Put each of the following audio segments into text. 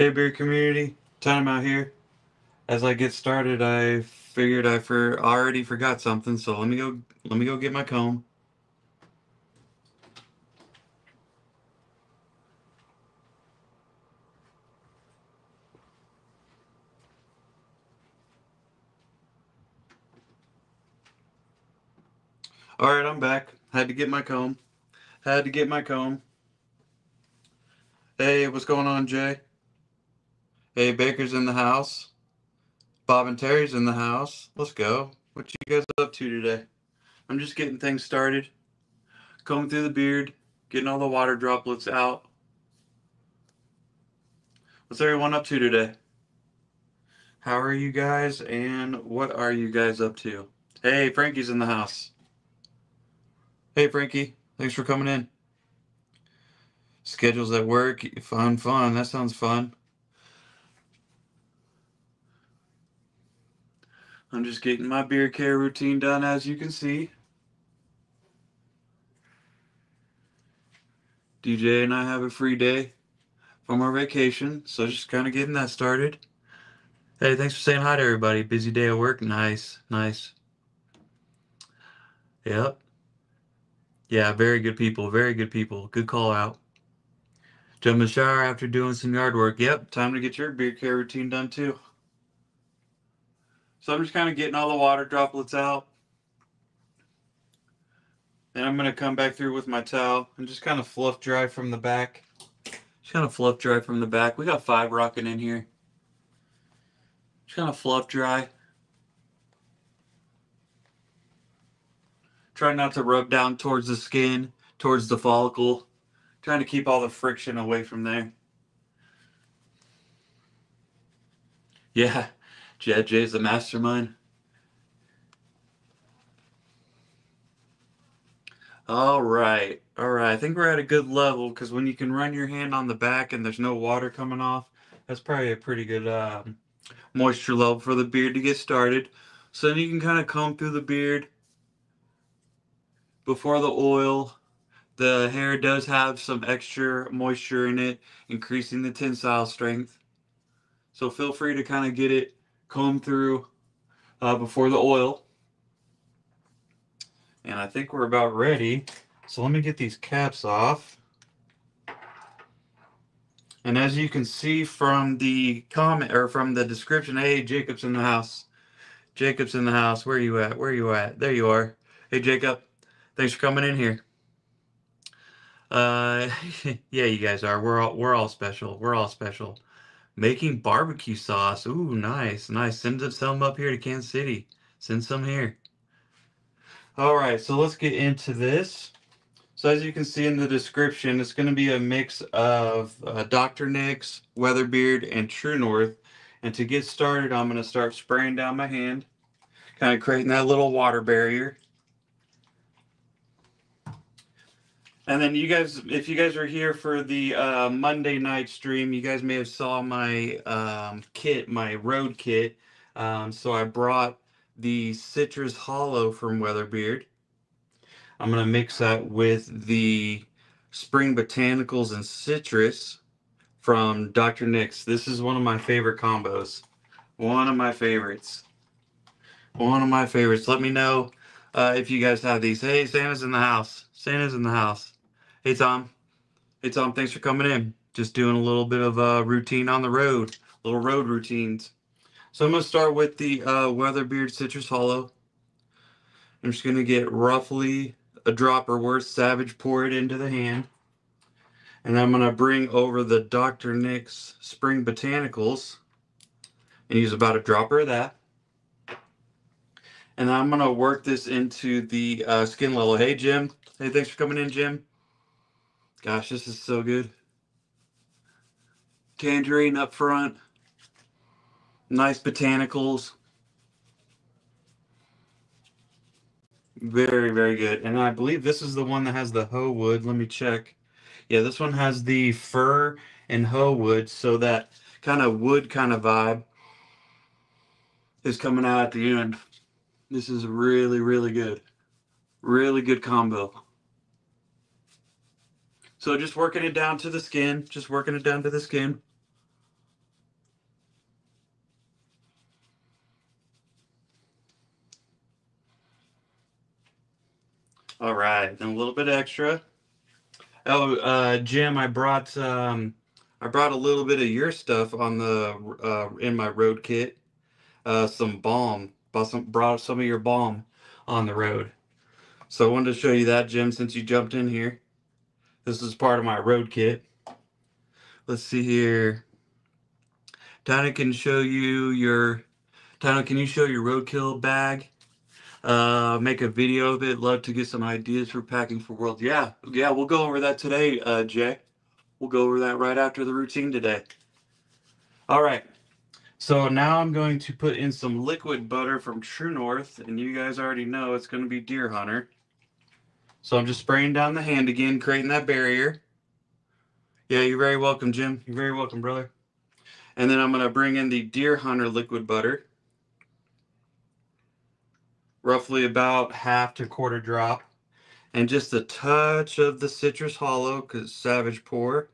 Hey beer community, time out here. As I get started, I figured already forgot something, so let me go get my comb. All right, I'm back. Had to get my comb. Had to get my comb. Hey, what's going on, Jay? Hey, Baker's in the house. Bob and Terry's in the house. Let's go. What you guys up to today? I'm just getting things started. Combing through the beard, getting all the water droplets out. What's everyone up to today? How are you guys and what are you guys up to? Hey, Frankie's in the house. Hey, Frankie. Thanks for coming in. Schedules at work. Fun, fun. That sounds fun. I'm just getting my beard care routine done, as you can see. DJ and I have a free day from our vacation, so just kind of getting that started. Hey, thanks for saying hi to everybody. Busy day at work. Nice, nice. Yep. Yeah, very good people. Very good people. Good call out. Jump in the shower after doing some yard work. Yep, time to get your beard care routine done too. So I'm just kind of getting all the water droplets out. And I'm going to come back through with my towel and just kind of fluff dry from the back. Just kind of fluff dry from the back. We got 5 rocking in here. Just kind of fluff dry. Try not to rub down towards the skin, towards the follicle. Trying to keep all the friction away from there. Yeah, Jay's the mastermind. All right, all right. I think we're at a good level because when you can run your hand on the back and there's no water coming off, that's probably a pretty good moisture level for the beard to get started. So then you can kind of comb through the beard before the oil. The hair does have some extra moisture in it, increasing the tensile strength. So feel free to kind of get it combed through before the oil. And I think we're about ready. So let me get these caps off. And as you can see from the comment or from the description, hey, Jacob's in the house. Jacob's in the house. Where are you at? Where are you at? There you are. Hey, Jacob. Thanks for coming in here. Uh, yeah, you guys are. We're all special. We're all special. Making barbecue sauce. Ooh, nice, nice. Send some up here to Kansas City. Send some here. All right, so let's get into this. So as you can see in the description, it's going to be a mix of Dr. Nick's, Weatherbeard, and True North. And to get started, I'm going to start spraying down my hand, kind of creating that little water barrier. And then you guys, if you guys were here for the Monday night stream, you guys may have saw my kit, my road kit. So I brought the Citrus Hollow from Weatherbeard. I'm going to mix that with the Spring Botanicals and Citrus from Dr. Nick's. This is one of my favorite combos. One of my favorites. One of my favorites. Let me know if you guys have these. Hey, Santa's in the house. Santa's in the house. Hey, Tom. Hey, Tom. Thanks for coming in. Just doing a little bit of routine on the road. Little road routines. So I'm going to start with the Weatherbeard Citrus Hollow. I'm just going to get roughly a dropper worth Savage, pour it into the hand. And I'm going to bring over the Dr. Nick's Spring Botanicals and use about a dropper of that. And I'm going to work this into the skin level. Hey, Jim. Hey, thanks for coming in, Jim. Gosh, this is so good. Tangerine up front. Nice botanicals. Very, very good. And I believe this is the one that has the hoe wood. Let me check. Yeah, this one has the fir and hoe wood, so that kind of wood kind of vibe is coming out at the end. This is really, really good. Really good combo. So just working it down to the skin. Just working it down to the skin. All right, and a little bit extra. Oh, Jim, I brought a little bit of your stuff on the in my road kit. Some balm. Brought some of your balm on the road. So I wanted to show you that, Jim, since you jumped in here. This is part of my road kit. Let's see here. Tana can show you your Tana, can you show your roadkill bag? Make a video of it. Love to get some ideas for packing for world. Yeah, yeah, we'll go over that today, Jay. We'll go over that right after the routine today. All right. So now I'm going to put in some liquid butter from True North, and you guys already know it's going to be Deer Hunter. So I'm just spraying down the hand again, creating that barrier. Yeah, you're very welcome, Jim. You're very welcome, brother. And then I'm going to bring in the Deer Hunter liquid butter, roughly about half to quarter drop, and just a touch of the Citrus Hollow, because Savage Pour.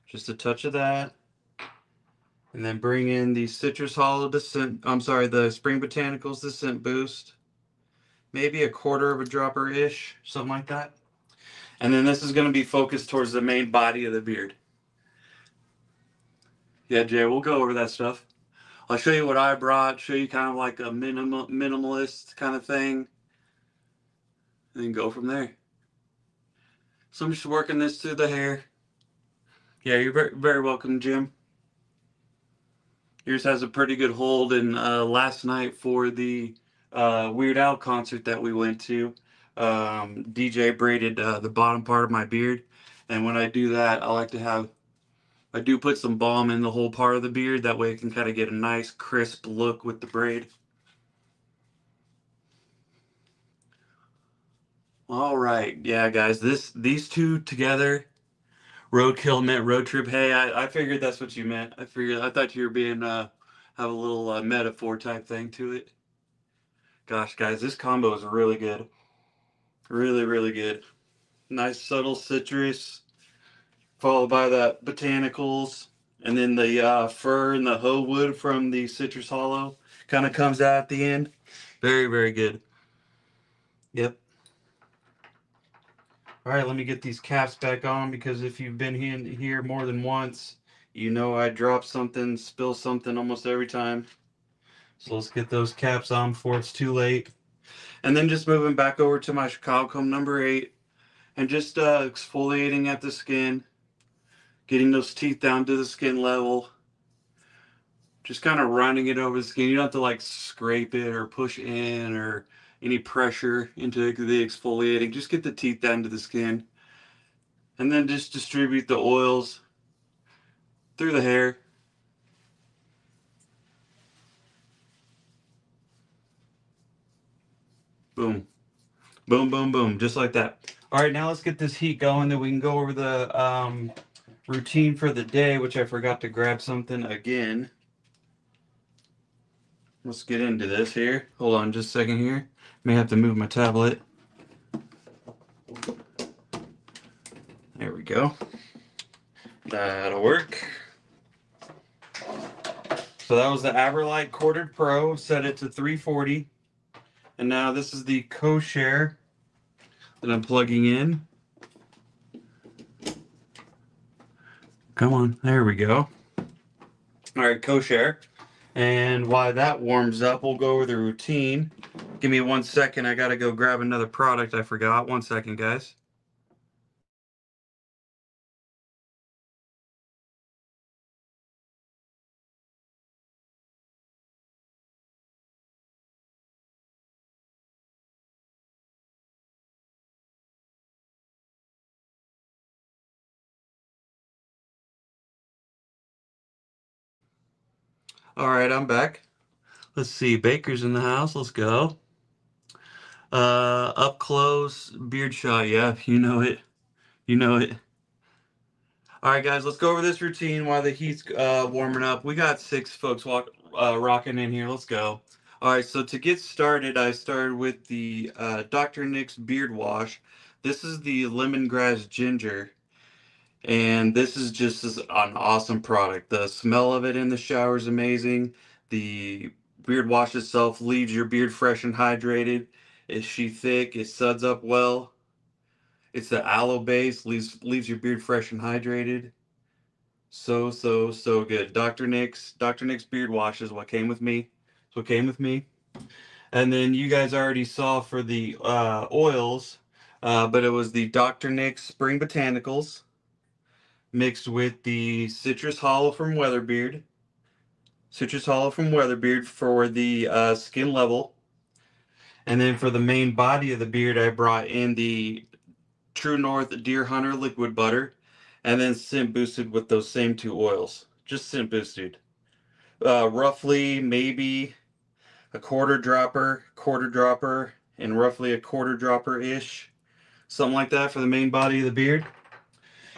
Just a touch of that. And then bring in the Citrus Hollow Descent. I'm sorry, the Spring Botanicals Descent Boost. Maybe a quarter of a dropper ish, something like that. And then this is going to be focused towards the main body of the beard. Yeah, Jay, we'll go over that stuff. I'll show you what I brought, show you kind of like a minimalist kind of thing, and then go from there. So I'm just working this through the hair. Yeah, you're very, very welcome, Jim. Yours has a pretty good hold. And last night for the Weird Al concert that we went to, DJ braided the bottom part of my beard. And when I do that, I do put some balm in the whole part of the beard. That way it can kind of get a nice crisp look with the braid. All right, yeah, guys, these two together, roadkill meant road trip. Hey, I figured that's what you meant. I thought you were being have a little metaphor type thing to it. Gosh, guys, this combo is really good. Really, really good. Nice subtle citrus, followed by the botanicals, and then the fir and the hoe wood from the citrus hollow kind of comes out at the end. Very, very good. Yep. All right, let me get these caps back on, because if you've been here more than once, you know I drop something, spill something almost every time. So let's get those caps on before it's too late. And then just moving back over to my Chicago comb number 8, and just exfoliating at the skin, getting those teeth down to the skin level. Just kind of running it over the skin. You don't have to like scrape it or push in or any pressure into the exfoliating. Just get the teeth down to the skin. And then just distribute the oils through the hair. Boom. Boom, boom, boom. Just like that. All right, now let's get this heat going. Then we can go over the routine for the day, which I forgot to grab something again. Let's get into this here. Hold on just a second here. May have to move my tablet. There we go. That'll work. So that was the Averlight Corded Pro. Set it to 340. And now this is the Co-Share that I'm plugging in. Come on, there we go. All right, Co-Share. And while that warms up, we'll go over the routine. Give me 1 second. I gotta go grab another product I forgot. 1 second, guys. All right, I'm back. Let's see. Baker's in the house. Let's go. Up close beard shot. Yeah, you know it. You know it. All right, guys, let's go over this routine while the heat's warming up. We got 6 folks rocking in here. Let's go. All right, so to get started, I started with the Dr. Nick's Beard Wash. This is the lemongrass ginger, and this is just an awesome product. The smell of it in the shower is amazing. The beard wash itself leaves your beard fresh and hydrated. Is she thick? It suds up well. It's the aloe base, leaves your beard fresh and hydrated. So good. Dr. Nick's beard wash is what came with me. It's what came with me. And then you guys already saw for the oils, but it was the Dr. Nick's Spring Botanicals mixed with the Citrus Hollow from Weatherbeard for the skin level. And then for the main body of the beard, I brought in the True North Deer Hunter liquid butter, and then scent boosted with those same two oils. Just scent boosted. Roughly maybe a quarter dropper, and roughly a quarter dropper ish, something like that for the main body of the beard.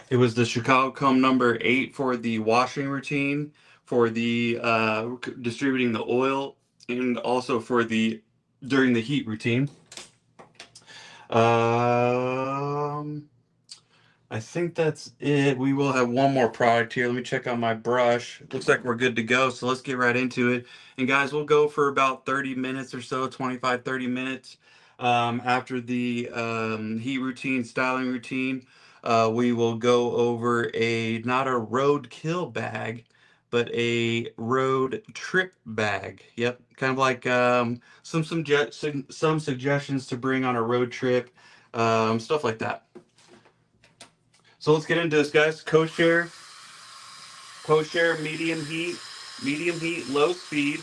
It was the Chicago Comb number 8 for the washing routine, for the distributing the oil, and also for the during the heat routine. Um, I think that's it. We will have one more product here. Let me check on my brush. Looks like we're good to go. So let's get right into it. And guys, we'll go for about 30 minutes or so, 25, 30 minutes. After the heat routine, styling routine, we will go over not a road kill bag, but a road trip bag. Yep. Kind of like some suggestions to bring on a road trip, stuff like that. So let's get into this, guys. Co-share, medium heat, low speed,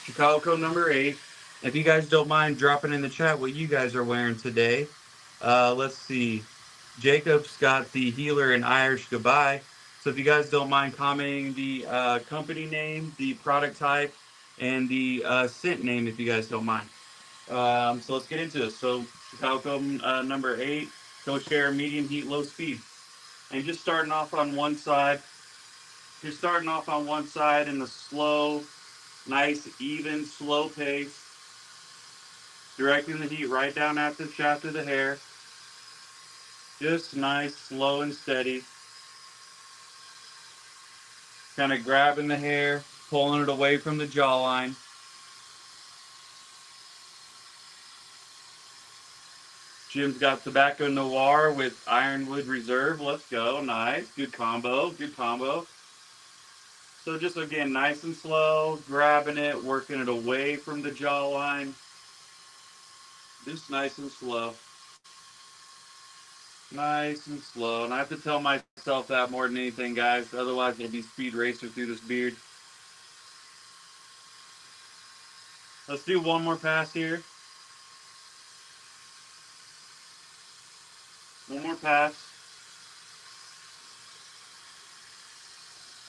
Chicago Code number 8. If you guys don't mind dropping in the chat what you guys are wearing today. Let's see. Jacob's got the Healer and Irish Goodbye. So if you guys don't mind commenting the company name, the product type, and the scent name, if you guys don't mind. So let's get into this. So Chicago Code number 8, co-share, medium heat, low speed. And just starting off on one side. You're starting off on one side in a slow, nice, even, slow pace. Directing the heat right down at the shaft of the hair. Just nice, slow and steady. Kind of grabbing the hair, pulling it away from the jawline. Jim's got Tobacco Noir with Ironwood Reserve. Let's go. Nice. Good combo. Good combo. So just again, nice and slow, grabbing it, working it away from the jawline. Just nice and slow. Nice and slow. And I have to tell myself that more than anything, guys. Otherwise, I'll be speed racer through this beard. Let's do one more pass here. One more pass.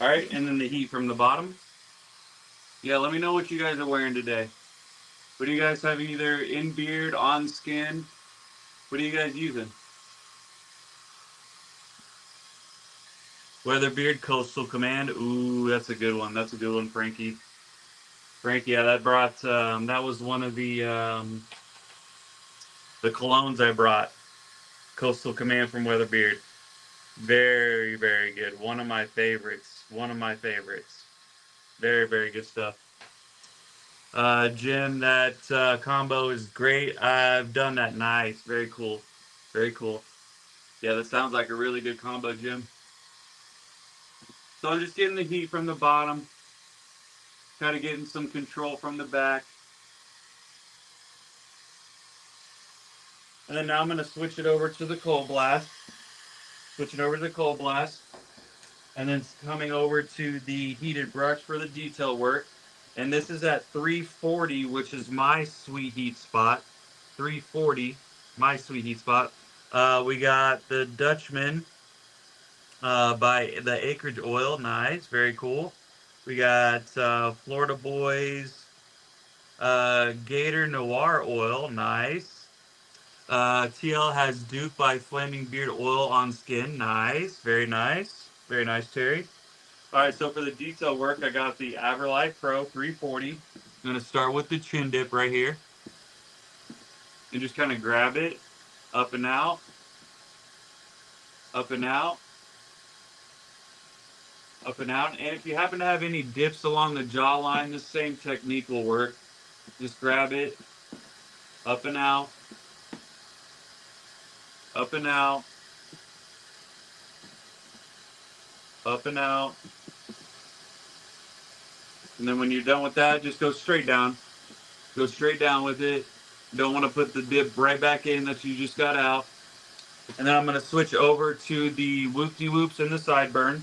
All right, and then the heat from the bottom. Yeah, let me know what you guys are wearing today. What do you guys have either in beard, on skin? What are you guys using? Weatherbeard, Coastal Command. Ooh, that's a good one. That's a good one, Frankie. Frankie, yeah, that was one of the colognes I brought. Coastal Command from Weatherbeard. Very, very good. One of my favorites. One of my favorites. Very, very good stuff. Jim, that combo is great. I've done that. Nice. Very cool. Very cool. Yeah, that sounds like a really good combo, Jim. So I'm just getting the heat from the bottom. Kind of getting some control from the back. And then now I'm going to switch it over to the cold blast. Switching over to the cold blast. And then coming over to the heated brush for the detail work. And this is at 340, which is my sweet heat spot. 340, my sweet heat spot. We got the Dutchman by the Acreage Oil. Nice, very cool. We got Florida Boys Gator Noir Oil. Nice. TL has Duke by Flaming Beard Oil on Skin. Nice, very nice. Very nice, Terry. All right, so for the detail work, I got the Averlife Pro 340. I'm going to start with the chin dip right here. And just kind of grab it up and out, up and out, up and out. And if you happen to have any dips along the jawline, the same technique will work. Just grab it up and out, up and out, up and out. And then when you're done with that, just go straight down. Go straight down with it. Don't want to put the dip right back in that you just got out. And then I'm going to switch over to the whoop-de-whoops and the sideburn.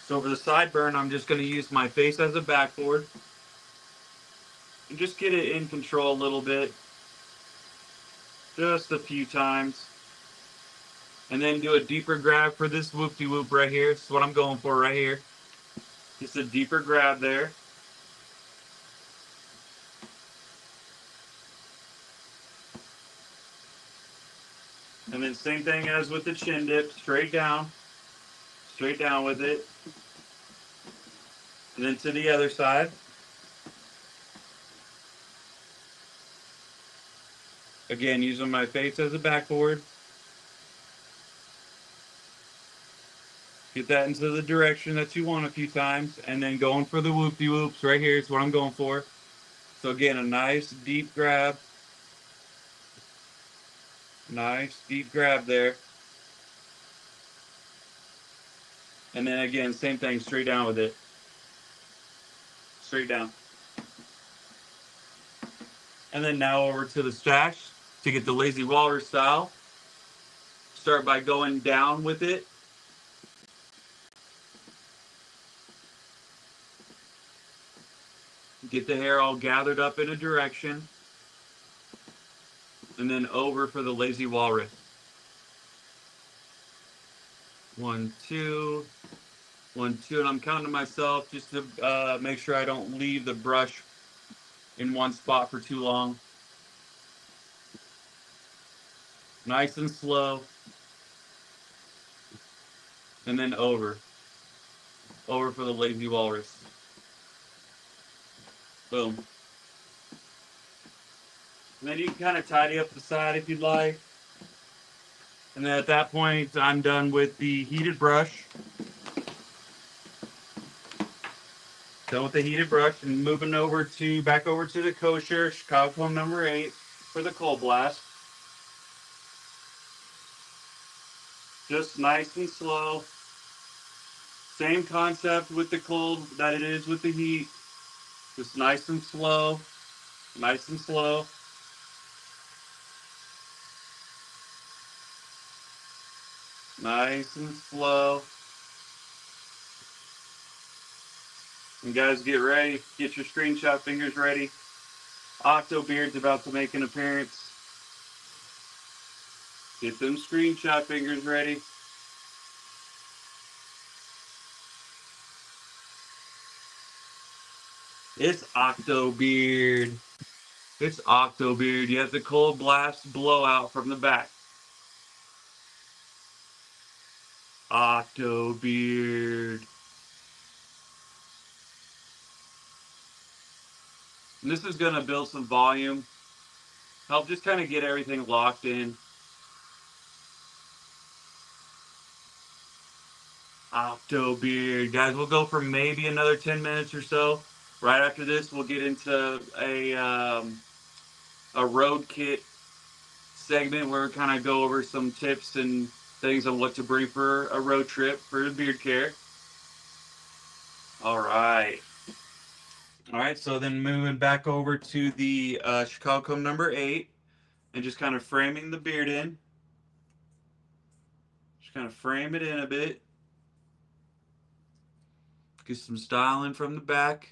So for the sideburn, I'm just going to use my face as a backboard. And just get it in control a little bit. Just a few times. And then do a deeper grab for this whoop-de-whoop right here. This is what I'm going for right here. Just a deeper grab there. And then same thing as with the chin dip, straight down with it. And then to the other side. Again, using my face as a backboard. Get that into the direction that you want a few times. And then going for the whoop-de-whoops right here is what I'm going for. So again, a nice deep grab. Nice deep grab there. And then again, same thing, straight down with it. Straight down. And then now over to the stash to get the lazy walrus style. Start by going down with it. Get the hair all gathered up in a direction. And then over for the lazy walrus. 1, 2, 1, 2, and I'm counting myself just to make sure I don't leave the brush in one spot for too long. Nice and slow. And then over. Over for the lazy walrus. Boom. And then you can kind of tidy up the side if you'd like. And then at that point, I'm done with the heated brush. Done with the heated brush and moving back over to the kosher Chicago comb number 8 for the cold blast. Just nice and slow. Same concept with the cold that it is with the heat. Just nice and slow. Nice and slow. Nice and slow. And guys, get ready. Get your screenshot fingers ready. Octobeard's about to make an appearance. Get them screenshot fingers ready. It's Octobeard. It's Octobeard. You have the cold blast blowout from the back. Octobeard. And this is going to build some volume. Help just kind of get everything locked in. Octobeard. Guys, we'll go for maybe another 10 minutes or so. Right after this, we'll get into a road kit segment where we kind of go over some tips and things on what to bring for a road trip for the beard care. All right. All right, so then moving back over to the Chicago comb number 8 and just kind of framing the beard in. Just kind of frame it in a bit. Get some styling from the back.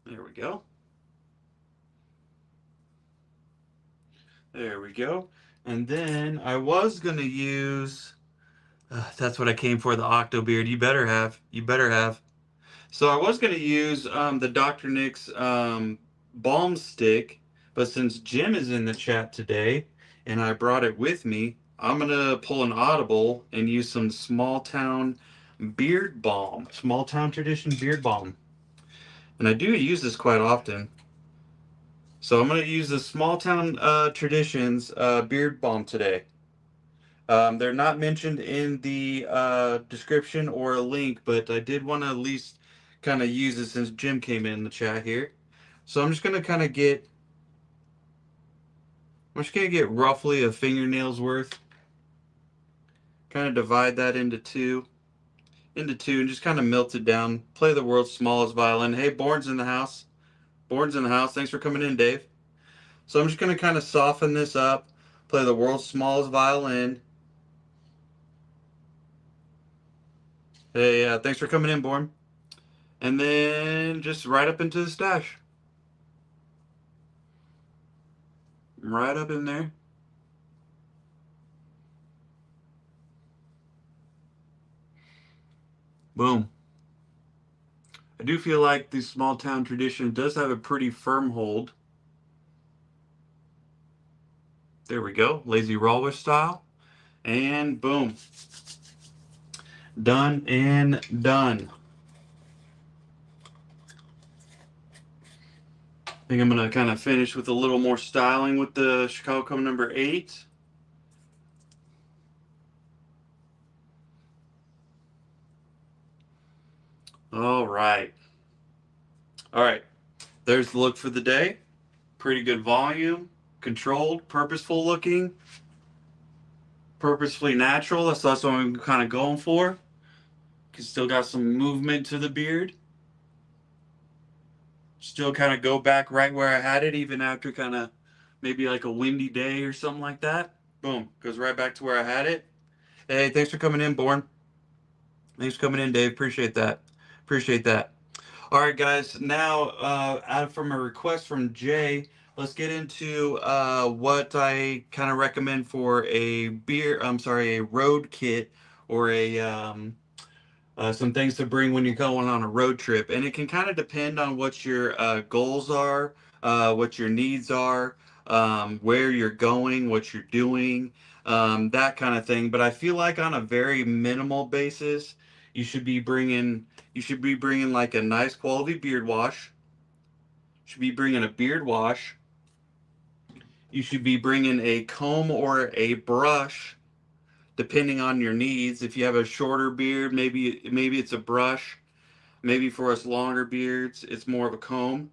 There we go. There we go. And then I was going to use, that's what I came for, the Octobeard. You better have. You better have. So I was going to use the Dr. Nick's balm stick, but since Jim is in the chat today and I brought it with me, I'm going to pull an audible and use some Small Town Beard Balm. Small Town Tradition Beard Balm. And I do use this quite often. So I'm going to use the Small Town Traditions Beard Balm today. They're not mentioned in the description or a link, but I did want to at least kind of use it since Jim came in the chat here. So I'm just going to kind of get I'm just gonna get roughly a fingernail's worth. Kind of divide that into two, and just kind of melt it down. Play the world's smallest violin. Hey, Born's in the house. Born's in the house. Thanks for coming in, Dave. So I'm just gonna kind of soften this up. Play the world's smallest violin. Hey, thanks for coming in, Born. And then just right up into the stash. Right up in there. Boom. I do feel like the small town tradition does have a pretty firm hold. There we go. Lazy Rawlish style. And boom. Done and done. I think I'm going to kind of finish with a little more styling with the Chicago Cub number 8. All right. All right. There's the look for the day. Pretty good volume, controlled, purposeful looking, purposefully natural. That's what I'm kind of going for. Still got some movement to the beard. Still kind of go back right where I had it, even after kind of maybe like a windy day or something like that. Boom, goes right back to where I had it. Hey, thanks for coming in, Born. Thanks for coming in, Dave. Appreciate that. Appreciate that. All right, guys. Now, out from a request from Jay, let's get into what I kind of recommend for a beer. I'm sorry, a road kit or a some things to bring when you're going on a road trip. And it can kind of depend on what your goals are, what your needs are, where you're going, what you're doing, that kind of thing. But I feel like on a very minimal basis, you should be bringing like a nice quality beard wash. You should be bringing a beard wash. You should be bringing a comb or a brush depending on your needs. If you have a shorter beard, maybe it's a brush. Maybe for us longer beards, it's more of a comb.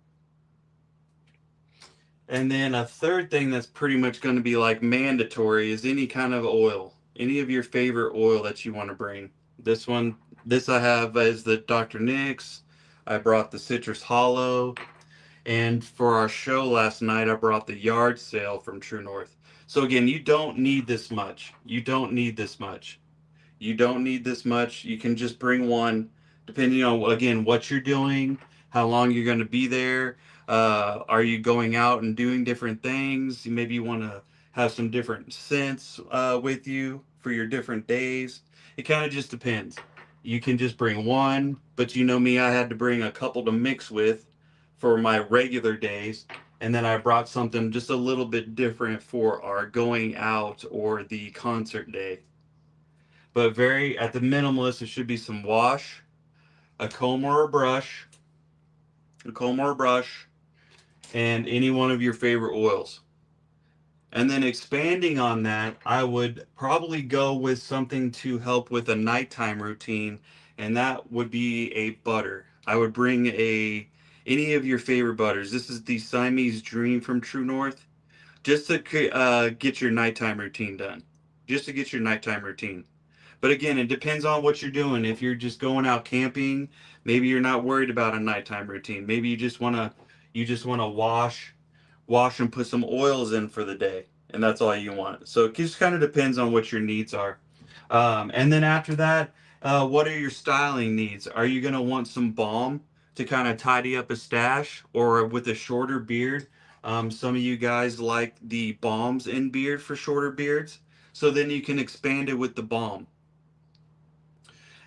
And then a third thing that's pretty much going to be like mandatory is any kind of oil, any of your favorite oil that you want to bring. This I have is the Dr. Nick's. I brought the Citrus Hollow. And for our show last night, I brought the Yard Sale from True North. So again, you don't need this much. You don't need this much. You don't need this much. You can just bring one, depending on, again, what you're doing, how long you're going to be there. Are you going out and doing different things? Maybe you want to have some different scents with you for your different days. It kind of just depends. You can just bring one, but you know me, I had to bring a couple to mix with for my regular days. And then I brought something just a little bit different for our going out or the concert day. But very at the minimalist, it should be some wash, a comb or a brush, and any one of your favorite oils. And then expanding on that, I would probably go with something to help with a nighttime routine, and that would be a butter. I would bring any of your favorite butters. This is the Siamese Dream from True North, just to get your nighttime routine done. Just to get your nighttime routine. But again, it depends on what you're doing. If you're just going out camping, maybe you're not worried about a nighttime routine. Maybe you just wanna wash and put some oils in for the day, and that's all you want. So it just kind of depends on what your needs are. And then after that, what are your styling needs? Are you gonna want some balm to kind of tidy up a stash, or with a shorter beard? Some of you guys like the balms in beard for shorter beards, so then you can expand it with the balm.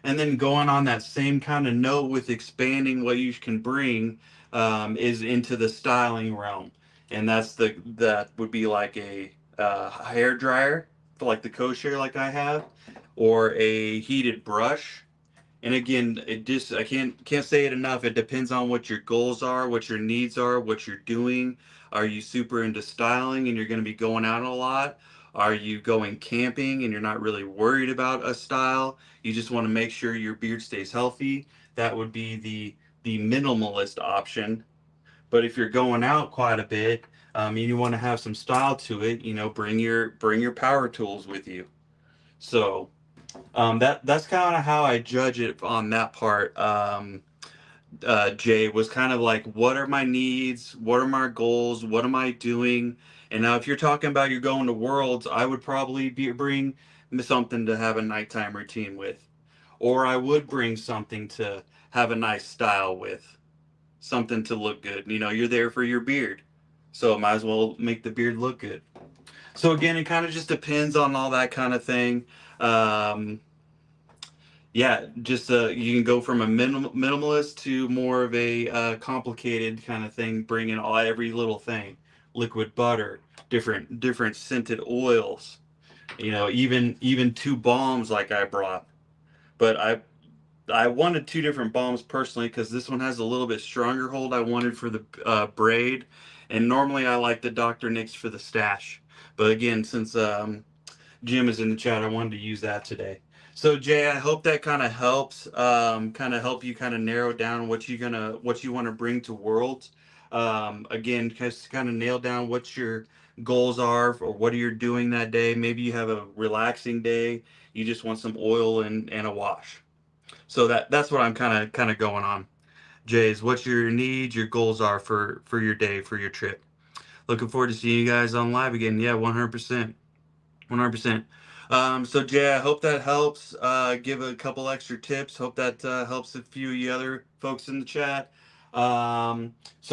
And then going on that same kind of note with expanding what you can bring is into the styling realm, and that would be like a hair dryer for like the kosher like I have, or a heated brush. And again, it just I can't say it enough. It depends on what your goals are, what your needs are, what you're doing. Are you super into styling and you're going to be going out a lot? Are you going camping and you're not really worried about a style? You just want to make sure your beard stays healthy. That would be the minimalist option. But if you're going out quite a bit, You want to have some style to it, bring your power tools with you. So that's kind of how I judge it on that part. Jay, was kind of like, what are my needs? What are my goals? What am I doing? And now, if you're talking about you're going to Worlds, I would probably bring something to have a nighttime routine with, or I would bring something to have a nice style with, something to look good. You're there for your beard, so might as well make the beard look good. So again, it kind of just depends on all that kind of thing. Um, yeah, just you can go from a minimalist to more of a complicated kind of thing, bringing every little thing, liquid butter, different scented oils. Even two balms like I brought, but I wanted two different balms personally because this one has a little bit stronger hold. I wanted for the braid, and normally I like the Dr. Nick's for the stash. But again, since Jim is in the chat, I wanted to use that today. So Jay, I hope that kind of helps, kind of help you kind of narrow down what you want to bring to Worlds. Again, just kind of nail down what your goals are or what are you doing that day. Maybe you have a relaxing day. You just want some oil and a wash. So that's what I'm kind of going on. Jay, is what your needs, your goals are for your day, for your trip. Looking forward to seeing you guys on live again. Yeah, 100%. 100%. So Jay, I hope that helps. Give a couple extra tips. Hope that helps a few of you other folks in the chat. So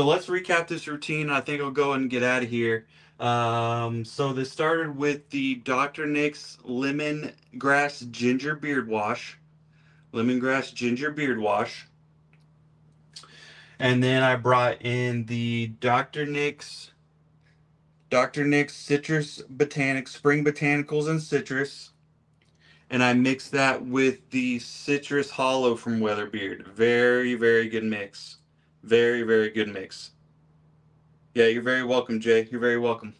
let's recap this routine. I think I'll go and get out of here. So this started with the Dr. Nick's lemongrass ginger beard wash. Lemongrass ginger beard wash. And then I brought in the Dr. Nick's Citrus Spring Botanicals and Citrus. And I mixed that with the Citrus Hollow from Weatherbeard. Very, very good mix. Very, very good mix. Yeah, you're very welcome, Jay. You're very welcome.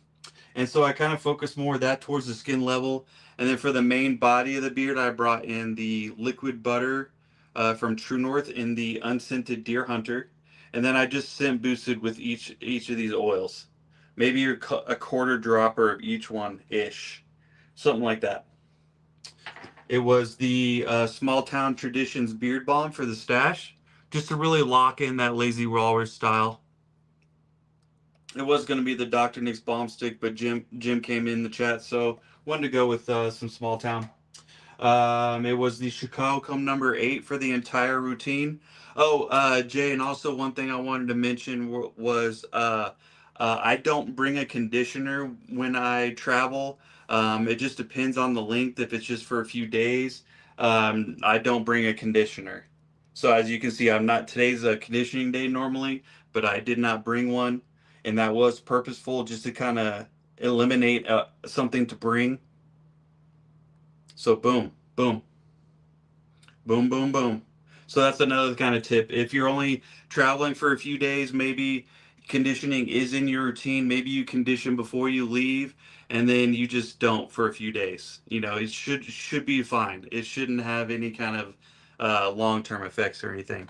And so I kind of focused more of that towards the skin level. And then for the main body of the beard, I brought in the liquid butter from True North in the unscented Deer Hunter. And then I just scent boosted with each of these oils. Maybe a quarter dropper of each one ish. Something like that. It was the Small Town Traditions Beard Balm for the stash, just to really lock in that lazy walrus style. It was going to be the Dr. Nick's Balm Stick, but Jim came in the chat, so wanted to go with some Small Town. It was the Chicago number 8 for the entire routine. Oh, Jay, and also one thing I wanted to mention was I don't bring a conditioner when I travel. It just depends on the length. If it's just for a few days, I don't bring a conditioner. So as you can see, today's a conditioning day normally, but I did not bring one, and that was purposeful just to kind of eliminate something to bring. So boom, boom, boom, boom, boom. So that's another kind of tip. If you're only traveling for a few days, maybe conditioning is in your routine. Maybe you condition before you leave, and then you just don't for a few days. It should be fine. It shouldn't have any kind of long-term effects or anything.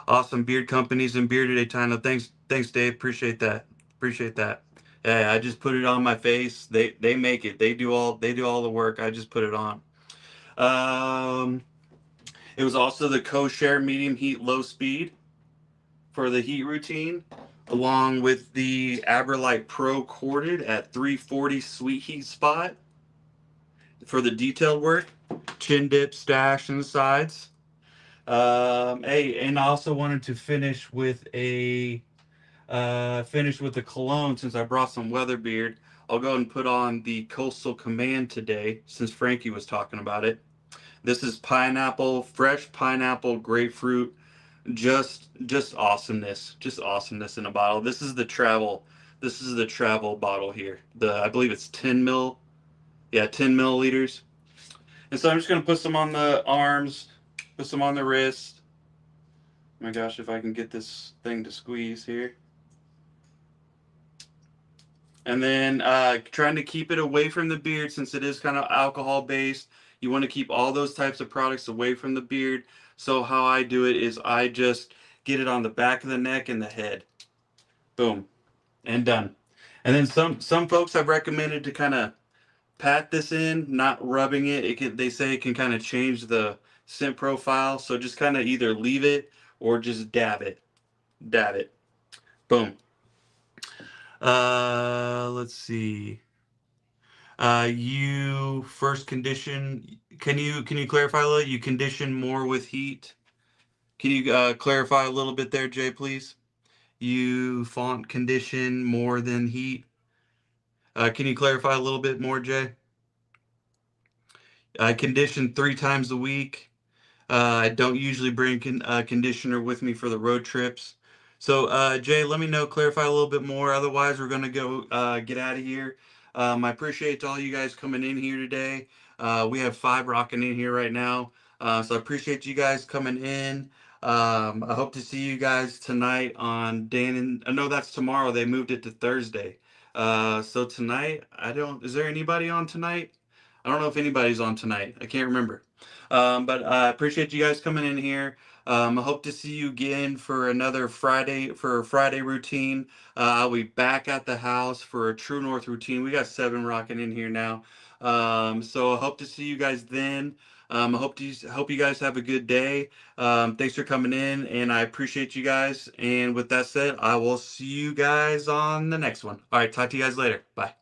Awesome beard companies and bearded a time. Thanks, Dave. Appreciate that. Appreciate that. Yeah, I just put it on my face. They make it. They do all the work. I just put it on. Um, it was also the co-share medium heat low speed for the heat routine, along with the Aberlite Pro corded at 340 sweet heat spot for the detailed work, chin dip, stash, and the sides. Hey, and I also wanted to finish with the cologne since I brought some Weatherbeard. I'll go and put on the Coastal Command today since Frankie was talking about it. This is fresh pineapple, grapefruit, just awesomeness in a bottle. This is the travel bottle here. I believe it's 10 mil, yeah, 10 milliliters. And so I'm just gonna put some on the arms, put some on the wrist. Oh my gosh, if I can get this thing to squeeze here. And then trying to keep it away from the beard since it is kind of alcohol based. You want to keep all those types of products away from the beard. So how I do it is I just get it on the back of the neck and the head. Boom. And done. And then some folks I've recommended to kind of pat this in, not rubbing it. They say it can kind of change the scent profile. So just kind of either leave it or just dab it. Dab it. Boom. Let's see. You first condition. Can you clarify a little? You condition more with heat. Can you clarify a little bit there, Jay, please? You font condition more than heat. Can you clarify a little bit more, Jay? I condition 3 times a week. I don't usually bring conditioner with me for the road trips. So, Jay, let me know, clarify a little bit more. Otherwise, we're going to go get out of here. I appreciate all you guys coming in here today. We have 5 rocking in here right now. So I appreciate you guys coming in. I hope to see you guys tonight on Dan and no, that's tomorrow. They moved it to Thursday. So tonight, is there anybody on tonight? I don't know if anybody's on tonight. I can't remember. But I appreciate you guys coming in here. I hope to see you again for another Friday routine. I'll be back at the house for a True North routine. We got 7 rocking in here now. So I hope to see you guys then. Hope you guys have a good day. Thanks for coming in, and I appreciate you guys. And with that said, I will see you guys on the next one. All right, talk to you guys later. Bye.